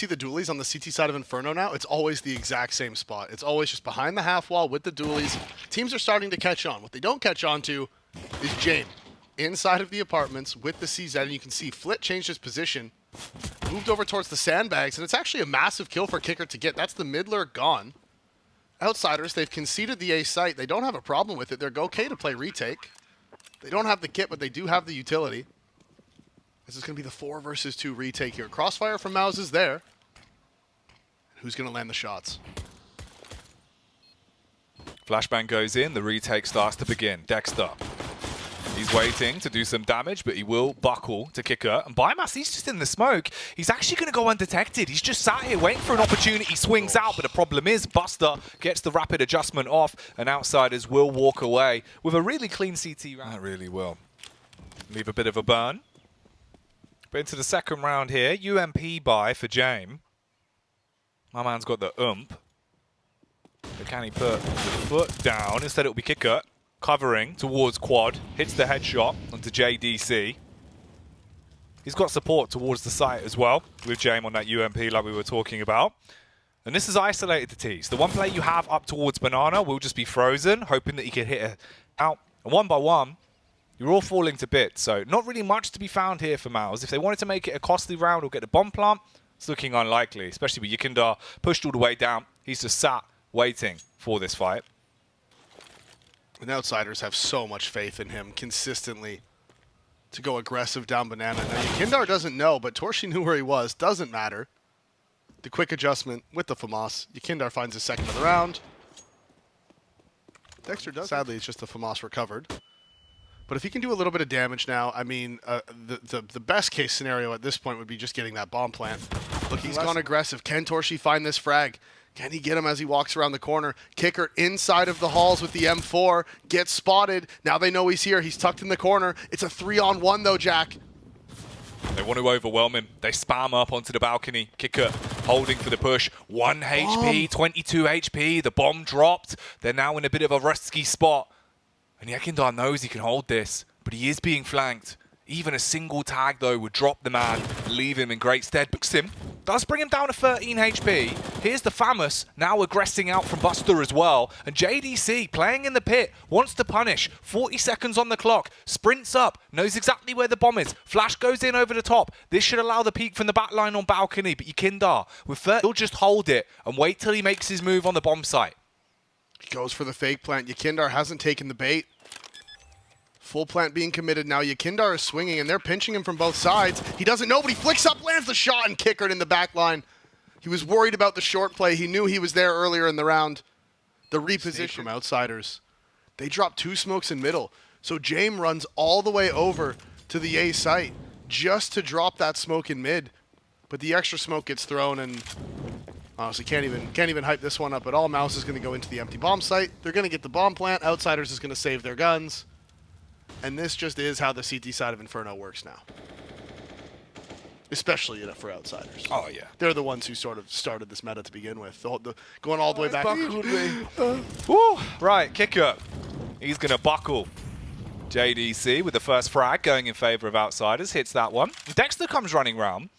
you see the dualies on the CT side of Inferno now, it's always the exact same spot. It's always just behind the half wall with the dualies. Teams are starting to catch on. What they don't catch on to is Jame inside of the apartments with the CZ, and you can see Flit changed his position, moved over towards the sandbags, and it's actually a massive kill for Kicker to get. That's the middler gone. Outsiders, they've conceded the A site. They don't have a problem with it. They're okay to play retake. They don't have the kit, but they do have the utility. This is going to be the 4 versus 2 retake here. Crossfire from Mouz is there. Who's going to land the shots? Flashbang goes in, the retake starts to begin. Dexter. He's waiting to do some damage, but he will buckle to Kicker. And bymas, he's just in the smoke. He's actually going to go undetected. He's just sat here waiting for an opportunity, swings out, but the problem is Buster gets the rapid adjustment off, and Outsiders will walk away with a really clean CT round. That really will. Leave a bit of a burn. But into the second round here, UMP buy for Jame. My man's got the ump. But can he put the foot down? Instead it'll be Kicker. Covering towards quad, hits the headshot onto JDC. He's got support towards the site as well, with Jame on that UMP like we were talking about. And this is isolated to Tees. The one play you have up towards Banana will just be frozen, hoping that he can hit it out. And one by one, you're all falling to bits. So not really much to be found here for Mouz. If they wanted to make it a costly round or get the bomb plant, it's looking unlikely, especially with Yekindar pushed all the way down. He's just sat waiting for this fight. And Outsiders have so much faith in him consistently to go aggressive down Banana. Now, Yekindar doesn't know, but torzsi knew where he was. Doesn't matter. The quick adjustment with the FAMAS. Yekindar finds his second of the round. Dexter does. Sadly, it's just the FAMAS recovered. But if he can do a little bit of damage now, I mean, the best case scenario at this point would be just getting that bomb plant. Look, he's gone aggressive. Can torzsi find this frag? Can he get him as he walks around the corner? Kicker inside of the halls with the M4. Gets spotted. Now they know he's here. He's tucked in the corner. It's a 3-on-1 though, Jack. They want to overwhelm him. They spam up onto the balcony. Kicker holding for the push. 1 HP, 22 HP. The bomb dropped. They're now in a bit of a risky spot. And Yekindar knows he can hold this, but he is being flanked. Even a single tag, though, would drop the man, leave him in great stead. But Sim does bring him down to 13 HP. Here's the FAMAS, now aggressing out from Buster as well. And JDC, playing in the pit, wants to punish. 40 seconds on the clock. Sprints up, knows exactly where the bomb is. Flash goes in over the top. This should allow the peek from the back line on balcony. But Yekindar, with 30, he'll just hold it and wait till he makes his move on the bomb site. He goes for the fake plant. Yekindar hasn't taken the bait. Full plant being committed now. Yekindar is swinging, and they're pinching him from both sides. He doesn't know, but he flicks up, lands the shot, and Kickered in the back line. He was worried about the short play. He knew he was there earlier in the round. The reposition from Outsiders. They drop 2 smokes in middle. So Jame runs all the way over to the A site just to drop that smoke in mid. But the extra smoke gets thrown, and honestly can't even hype this one up at all. Mouz is going to go into the empty bomb site. They're going to get the bomb plant. Outsiders is going to save their guns. And this just is how the CT side of Inferno works now. Especially for Outsiders. Oh, yeah. They're the ones who sort of started this meta to begin with. Going all the way back. Woo! Right, Kicker. He's going to buckle. JDC with the first frag going in favor of Outsiders. Hits that one. Dexter comes running round.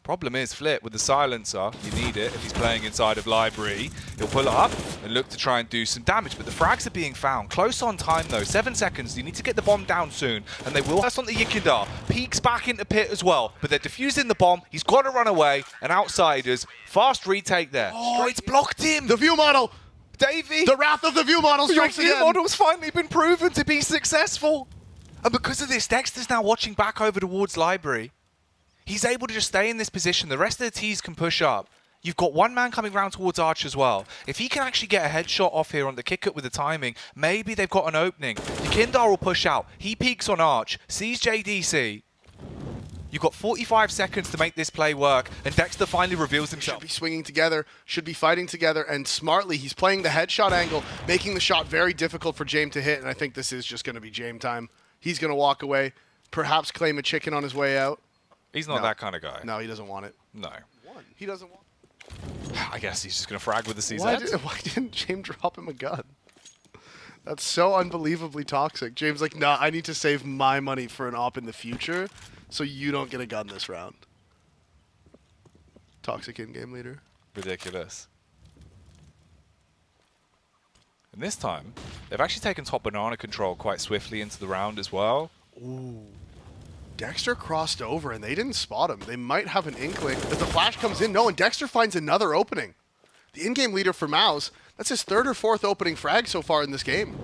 Problem is, Flit with the silencer, you need it if he's playing inside of library. He'll pull it up and look to try and do some damage, but the frags are being found. Close on time though, 7 seconds. You need to get the bomb down soon, and they will. That's on the Yekindar. Peeks back into pit as well, but they're defusing the bomb. He's got to run away, and Outsiders, fast retake there. Oh, it's blocked him! The view model! Davey! The wrath of the view model strikes again! The view model's finally been proven to be successful! And because of this, Dexter's now watching back over towards library. He's able to just stay in this position. The rest of the T's can push up. You've got one man coming around towards Arch as well. If he can actually get a headshot off here on the kick-up with the timing, maybe they've got an opening. Yekindar will push out. He peeks on Arch, sees JDC. You've got 45 seconds to make this play work, and Dexter finally reveals himself. Should be swinging together, should be fighting together, and smartly, he's playing the headshot angle, making the shot very difficult for Jame to hit, and I think this is just going to be Jame time. He's going to walk away, perhaps claim a chicken on his way out. He's not that kind of guy. No, he doesn't want it. No. He doesn't want it. I guess he's just going to frag with the CZ. Why didn't James drop him a gun? That's so unbelievably toxic. James like, nah, I need to save my money for an op in the future, so you don't get a gun this round. Toxic in-game leader. Ridiculous. And this time, they've actually taken top banana control quite swiftly into the round as well. Ooh. Dexter crossed over and they didn't spot him. They might have an inkling. As the flash comes in, no, and Dexter finds another opening. The in-game leader for Mouz, that's his 3rd or 4th opening frag so far in this game.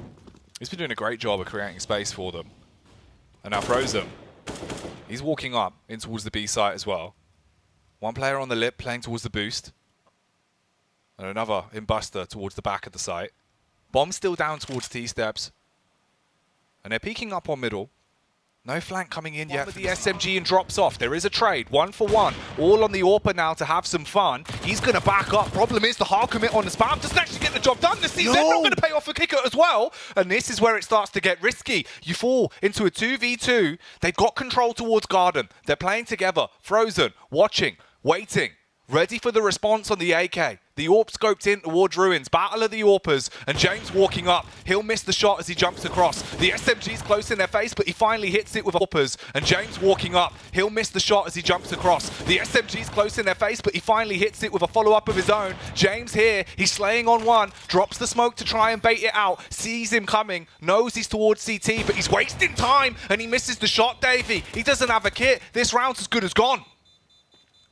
He's been doing a great job of creating space for them. And now Frozen. He's walking up in towards the B site as well. One player on the lip playing towards the boost. And another in Buster towards the back of the site. Bomb still down towards T-steps. And they're peeking up on middle. No flank coming in yet. With the SMG and drops off. There is a trade, 1 for 1. All on the AWPer now to have some fun. He's going to back up. Problem is the hard commit on the spam doesn't actually get the job done. The CZ not going to pay off for kicker as well. And this is where it starts to get risky. You fall into a 2v2. They've got control towards Garden. They're playing together. Frozen, watching, waiting. Ready for the response on the AK. The AWP scoped in towards Ruins. Battle of the AWPers. And James walking up. He'll miss the shot as he jumps across. The SMG's close in their face, but he finally hits it with AWPers. And James walking up. He'll miss the shot as he jumps across. The SMG's close in their face, but he finally hits it with a follow-up of his own. James here. He's slaying on one. Drops the smoke to try and bait it out. Sees him coming. Knows he's towards CT, but he's wasting time. And he misses the shot, Davey. He doesn't have a kit. This round's as good as gone.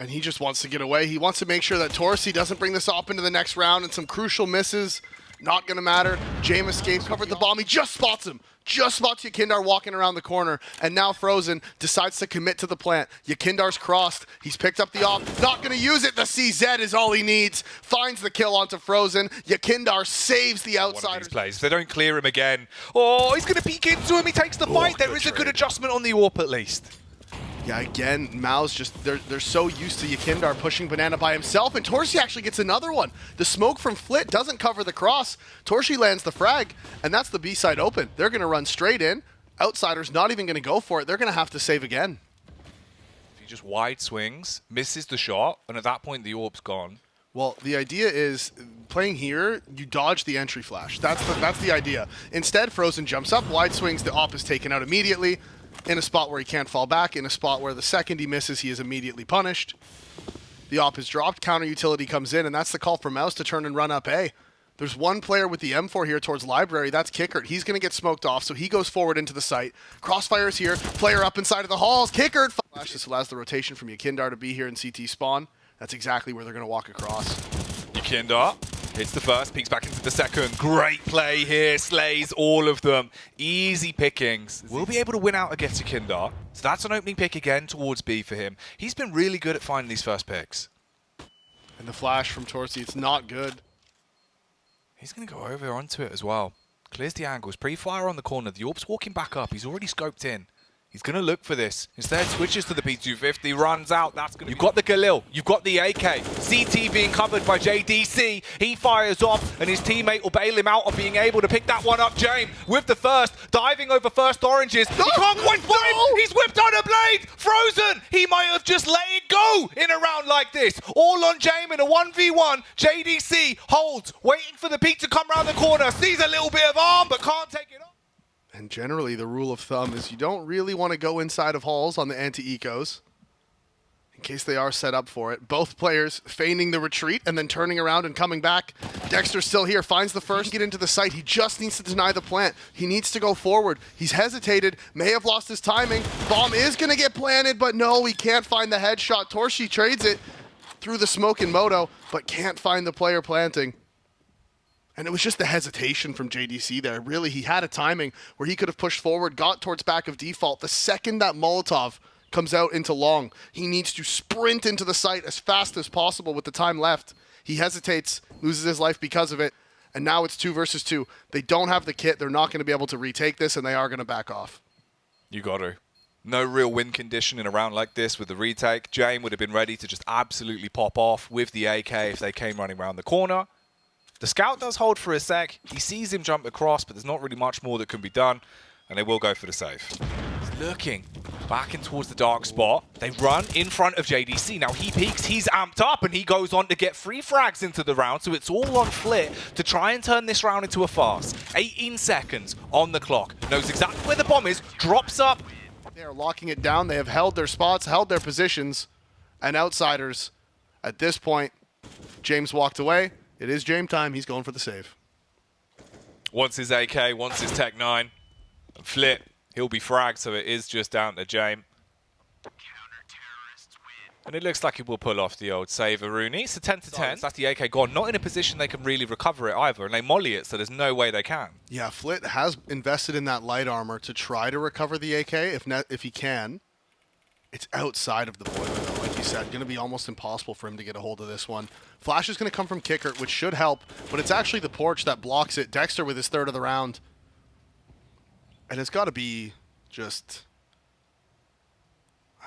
And he just wants to get away. He wants to make sure that torzsi doesn't bring this op into the next round, and some crucial misses. Not going to matter. James escapes, covered the bomb. He just spots him. Just spots Yakindar walking around the corner. And now Frozen decides to commit to the plant. Yakindar's crossed. He's picked up the op. Not going to use it. The CZ is all he needs. Finds the kill onto Frozen. Yakindar saves the outsiders. Plays. If they don't clear him again. Oh, he's going to peek into him. He takes the fight. There is a good adjustment on the AWP at least. Yeah, again, Mouz just, they're so used to Yakindar pushing Banana by himself, and torzsi actually gets another one. The smoke from Flit doesn't cover the cross. torzsi lands the frag, and that's the B side open. They're going to run straight in. Outsiders not even going to go for it. They're going to have to save again. He just wide swings, misses the shot, and at that point the AWP's gone. Well, the idea is, playing here, you dodge the entry flash. That's the idea. Instead, Frozen jumps up, wide swings, the op is taken out immediately. In a spot where he can't fall back, in a spot where the second he misses, he is immediately punished. The op is dropped, counter utility comes in, and that's the call for Mouz to turn and run up A. There's one player with the M4 here towards Library, that's Kickert. He's going to get smoked off, so he goes forward into the site. Crossfire's here, player up inside of the halls, Kickert! Flash, this allows the rotation from Yakindar to be here in CT spawn. That's exactly where they're going to walk across. Yakindar hits the first, peeks back into the second. Great play here, slays all of them. Easy pickings. We'll be able to win out against Yakindar. So that's an opening pick again towards B for him. He's been really good at finding these first picks. And the flash from torzsi, it's not good. He's going to go over onto it as well. Clears the angles. Pre-fire on the corner. The AWP's walking back up. He's already scoped in. He's going to look for this. Instead, switches to the P250, runs out. That's going to. You've got the Galil. You've got the AK. CT being covered by JDC. He fires off, and his teammate will bail him out on being able to pick that one up. James with the first, diving over first oranges. He can't quite find him. He's whipped on a blade. Frozen. He might have just let it go in a round like this. All on James in a 1v1. JDC holds, waiting for the peak to come around the corner. Sees a little bit of arm, but can't take it off. And generally, the rule of thumb is you don't really want to go inside of halls on the anti-ecos, in case they are set up for it. Both players feigning the retreat and then turning around and coming back. Dexter's still here, finds the first, get into the site. He just needs to deny the plant. He needs to go forward. He's hesitated, may have lost his timing. Bomb is going to get planted, but no, he can't find the headshot. torzsi trades it through the smoke in Moto, but can't find the player planting. And it was just the hesitation from JDC there. Really, he had a timing where he could have pushed forward, got towards back of default. The second that Molotov comes out into long, he needs to sprint into the site as fast as possible with the time left. He hesitates, loses his life because of it, and now it's 2 versus 2. They don't have the kit. They're not going to be able to retake this, and they are going to back off. You got to. No real win condition in a round like this with the retake. Jane would have been ready to just absolutely pop off with the AK if they came running around the corner. The scout does hold for a sec. He sees him jump across, but there's not really much more that can be done, and they will go for the save. He's looking back in towards the dark spot. They run in front of JDC. Now he peeks, he's amped up, and he goes on to get 3 frags into the round, so it's all on Flit to try and turn this round into a farce. 18 seconds on the clock. Knows exactly where the bomb is, drops up. They are locking it down. They have held their spots, held their positions, and outsiders, At this point, James walked away. It is James time. He's going for the save. Wants his AK, wants his Tech 9. Flip, he'll be fragged, so it is just down to James. And it looks like he will pull off the old save, Rooney. So 10 to 10. That's the AK gone. Not in a position they can really recover it either, and they molly it, so there's no way they can. Yeah, Flit has invested in that light armor to try to recover the AK if he can. It's outside of the boiler, though, like you said. Going to be almost impossible for him to get a hold of this one. Flash is going to come from Kicker, which should help, but it's actually the porch that blocks it. Dexter with his third of the round. And it's got to be just...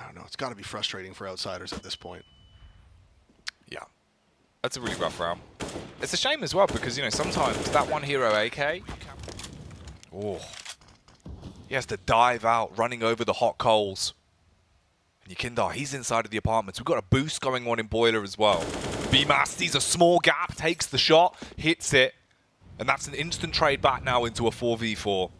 I don't know. It's got to be frustrating for outsiders at this point. Yeah. That's a really rough round. It's a shame as well because, you know, sometimes that one hero AK... Oh. He has to dive out, running over the hot coals. And Yukindar, he's inside of the apartments. We've got a boost going on in boiler as well. bymas sees a small gap, takes the shot, hits it. And that's an instant trade back now into a 4v4.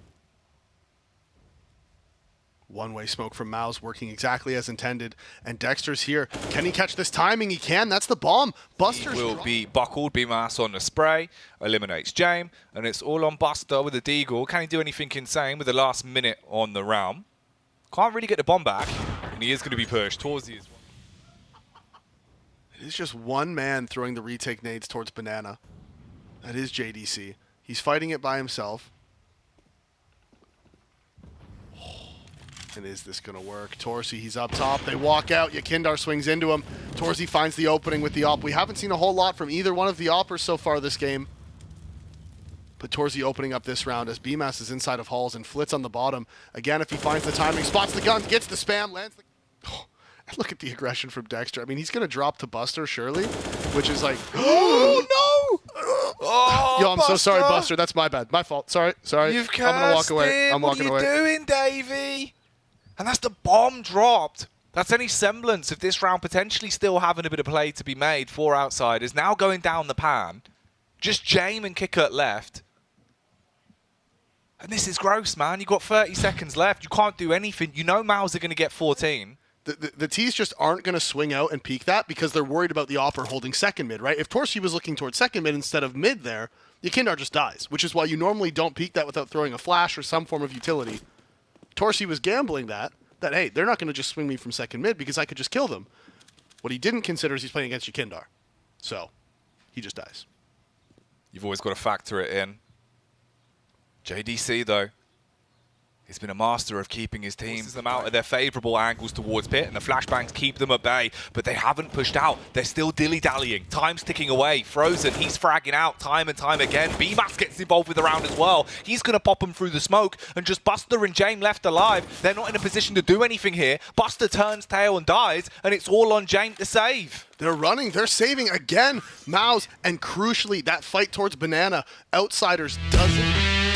One-way smoke from Mouz working exactly as intended. And Dexter's here. Can he catch this timing? He can. That's the bomb. Buster's He will be buckled. bymas on the spray. Eliminates James. And it's all on Buster with a deagle. Can he do anything insane with the last minute on the round? Can't really get the bomb back. And he is going to be pushed. Torzsi as well. It is just one man throwing the retake nades towards Banana. That is JDC. He's fighting it by himself. And is this going to work? Torzsi, he's up top. They walk out. Yukindar swings into him. Torzsi finds the opening with the op. We haven't seen a whole lot from either one of the oppers so far this game. But Torzsi opening up this round as bymas is inside of Halls and Flit's on the bottom. Again, if he finds the timing, spots the gun, gets the spam, lands the... Oh, and look at the aggression from Dexter. I mean, he's going to drop to Buster, surely, which is like... Oh, no! Oh, yo, I'm so sorry, Buster. That's my bad. My fault. Sorry. You've I'm going to walk away. him. I'm walking away. What are you doing, Davey? And that's the bomb dropped. That's any semblance of this round potentially still having a bit of play to be made for outsiders. Now going down the pan. Just James and Kicker left. And this is gross, man. You've got 30 seconds left. You can't do anything. You know Mouz are going to get 14. The T's just aren't going to swing out and peek that because they're worried about the opper holding second mid, right? If Torzsi was looking towards second mid instead of mid there, Yukindar just dies, which is why you normally don't peek that without throwing a flash or some form of utility. Torzsi was gambling that, hey, they're not going to just swing me from second mid because I could just kill them. What he didn't consider is he's playing against Yukindar. So, he just dies. You've always got to factor it in. JDC, though, he's been a master of keeping his team them out of their favourable angles towards pit, and the flashbangs keep them at bay, but they haven't pushed out. They're still dilly-dallying. Time's ticking away. Frozen, he's fragging out time and time again. bymas gets involved with the round as well. He's going to pop him through the smoke, and just Buster and James left alive. They're not in a position to do anything here. Buster turns tail and dies, and it's all on James to save. They're running. They're saving again. Mouz, and crucially, that fight towards Banana, outsiders doesn't...